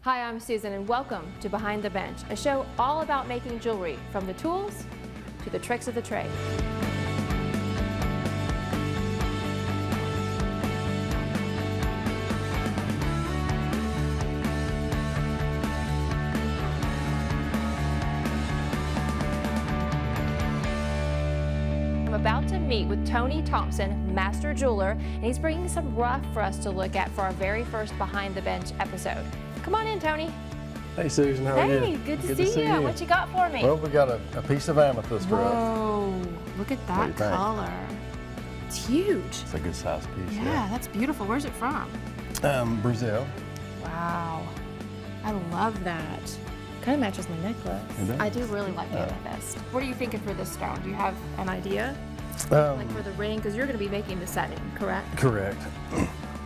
Hi, I'm Susan and welcome to Behind the Bench, a show all about making jewelry, from the tools to the tricks of the trade. I'm about to meet with Tony Thompson, master jeweler, and he's bringing some rough for us to look at for our very first Behind the Bench episode. Come on in, Tony. Hey Susan, how are you? Hey, good to see you. What you got for me? Well, we got a piece of amethyst rough. Whoa, look at that color. It's huge. It's a good size piece. Yeah, that's beautiful. Where's it from? Brazil. Wow, I love that. Kind of matches my necklace. I do really like the amethyst. What are you thinking for this stone? Do you have an idea? Like for the ring, because you're going to be making the setting, correct? Correct.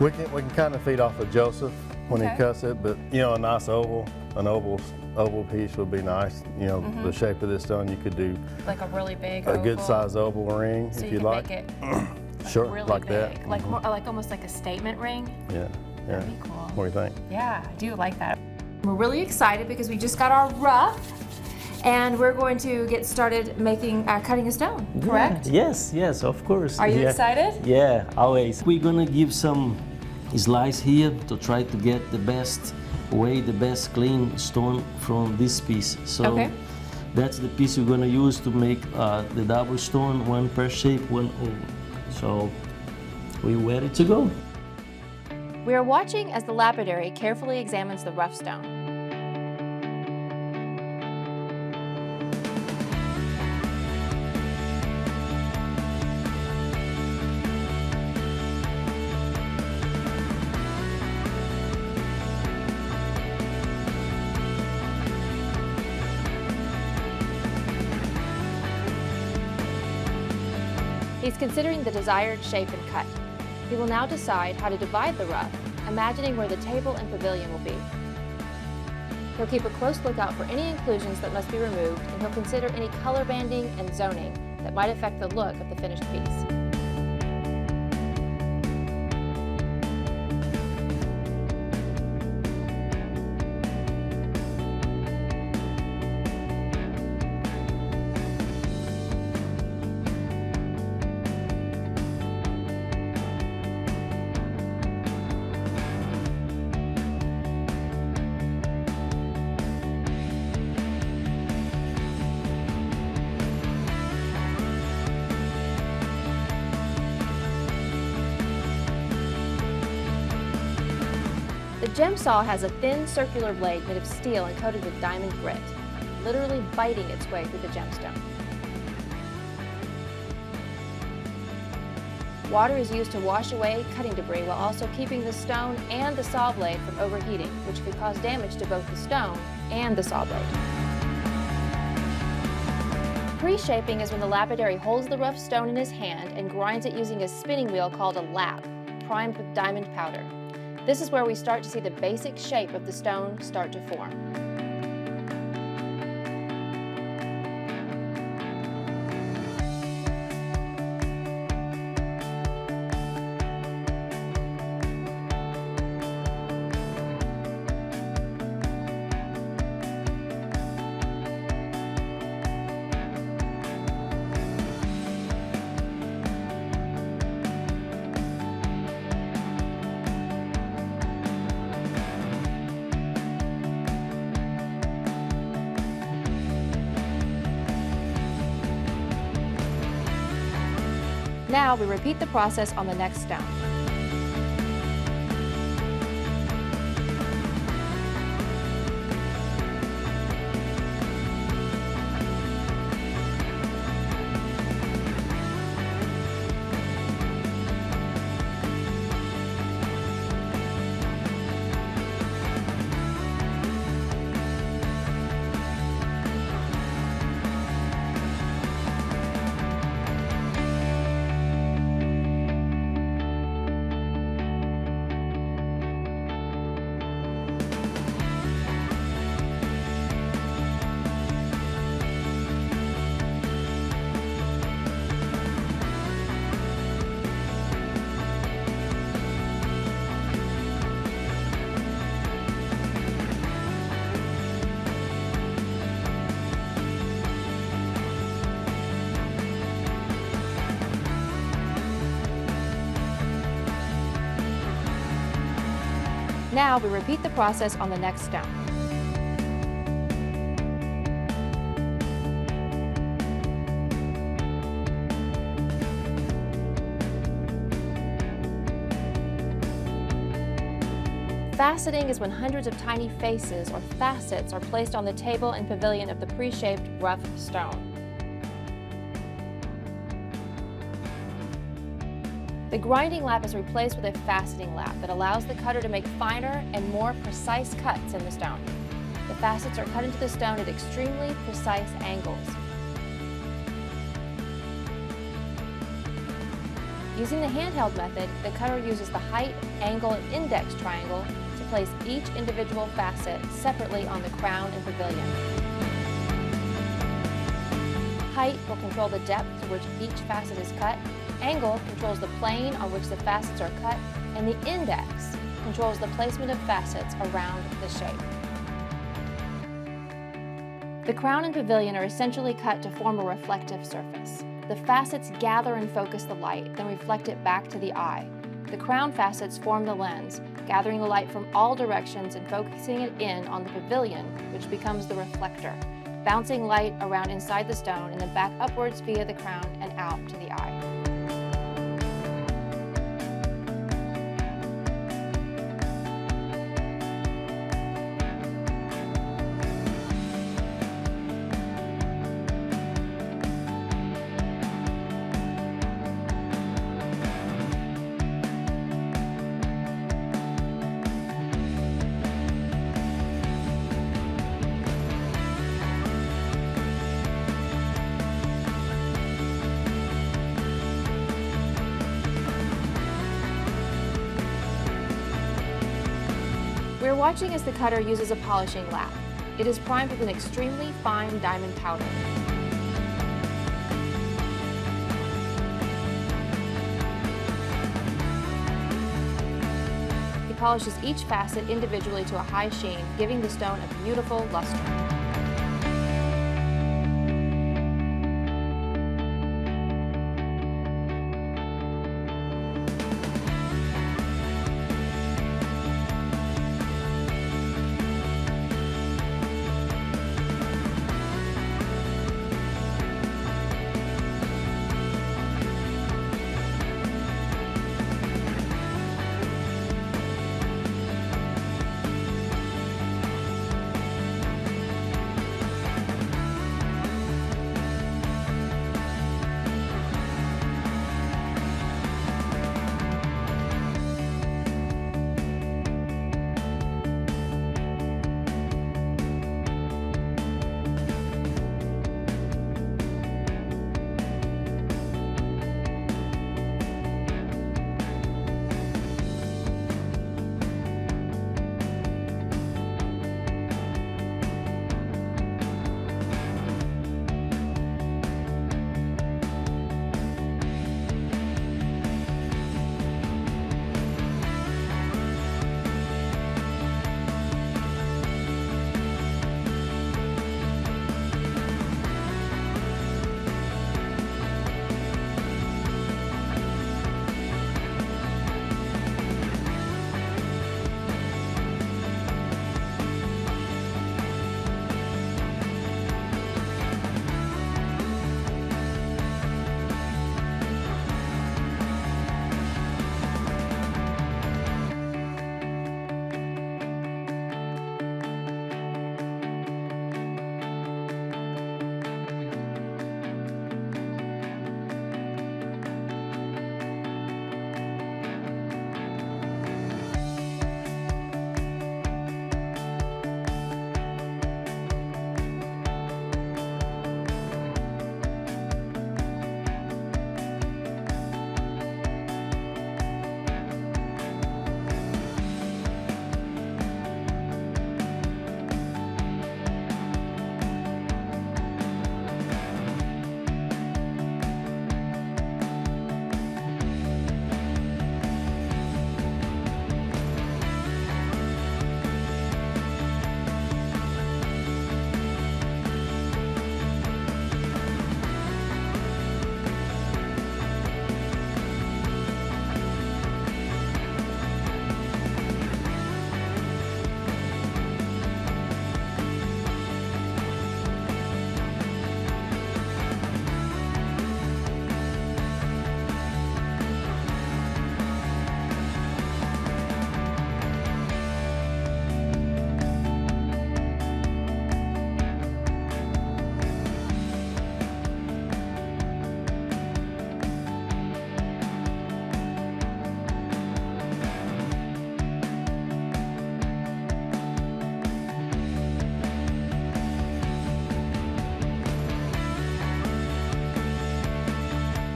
We can kind of feed off of Joseph when he cuts it, but you know, a nice oval, an oval piece would be nice. You know, the shape of this stone, you could do like a really big a good size oval ring so if you you'd like. Make it sure, really like big. that. Like more, like almost like a statement ring. Yeah, yeah. That'd be cool. What do you think? Yeah, I do like that. We're really excited because we just got our rough, and we're going to get started making cutting a stone. Correct? Yes, of course. Are you excited? Yeah, always. We're gonna give some slice here to try to get the best clean stone from this piece. So that's the piece we're gonna use to make the double stone, one pear shape, one oval. So we're ready to go. We are watching as the lapidary carefully examines the rough stone. He's considering the desired shape and cut. He will now decide how to divide the rough, imagining where the table and pavilion will be. He'll keep a close lookout for any inclusions that must be removed, and he'll consider any color banding and zoning that might affect the look of the finished piece. The gem saw has a thin circular blade made of steel and coated with diamond grit, literally biting its way through the gemstone. Water is used to wash away cutting debris while also keeping the stone and the saw blade from overheating, which could cause damage to both the stone and the saw blade. Pre-shaping is when the lapidary holds the rough stone in his hand and grinds it using a spinning wheel called a lap, primed with diamond powder. This is where we start to see the basic shape of the stone start to form. Now we repeat the process on the next stone. Now we repeat the process on the next stone. Faceting is when hundreds of tiny faces or facets are placed on the table and pavilion of the pre-shaped rough stone. The grinding lap is replaced with a faceting lap that allows the cutter to make finer and more precise cuts in the stone. The facets are cut into the stone at extremely precise angles. Using the handheld method, the cutter uses the height, angle, and index triangle to place each individual facet separately on the crown and pavilion. Height will control the depth to which each facet is cut, angle controls the plane on which the facets are cut, and the index controls the placement of facets around the shape. The crown and pavilion are essentially cut to form a reflective surface. The facets gather and focus the light, then reflect it back to the eye. The crown facets form the lens, gathering the light from all directions and focusing it in on the pavilion, which becomes the reflector, bouncing light around inside the stone and then back upwards via the crown and out to the eye. We are watching as the cutter uses a polishing lap. It is primed with an extremely fine diamond powder. He polishes each facet individually to a high sheen, giving the stone a beautiful luster.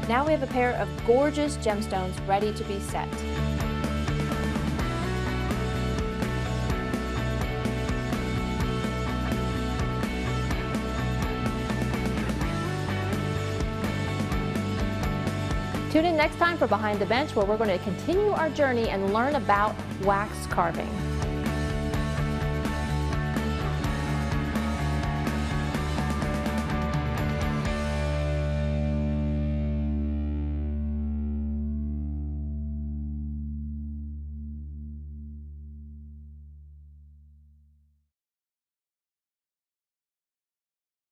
Now we have a pair of gorgeous gemstones ready to be set. Tune in next time for Behind the Bench, where we're going to continue our journey and learn about wax carving.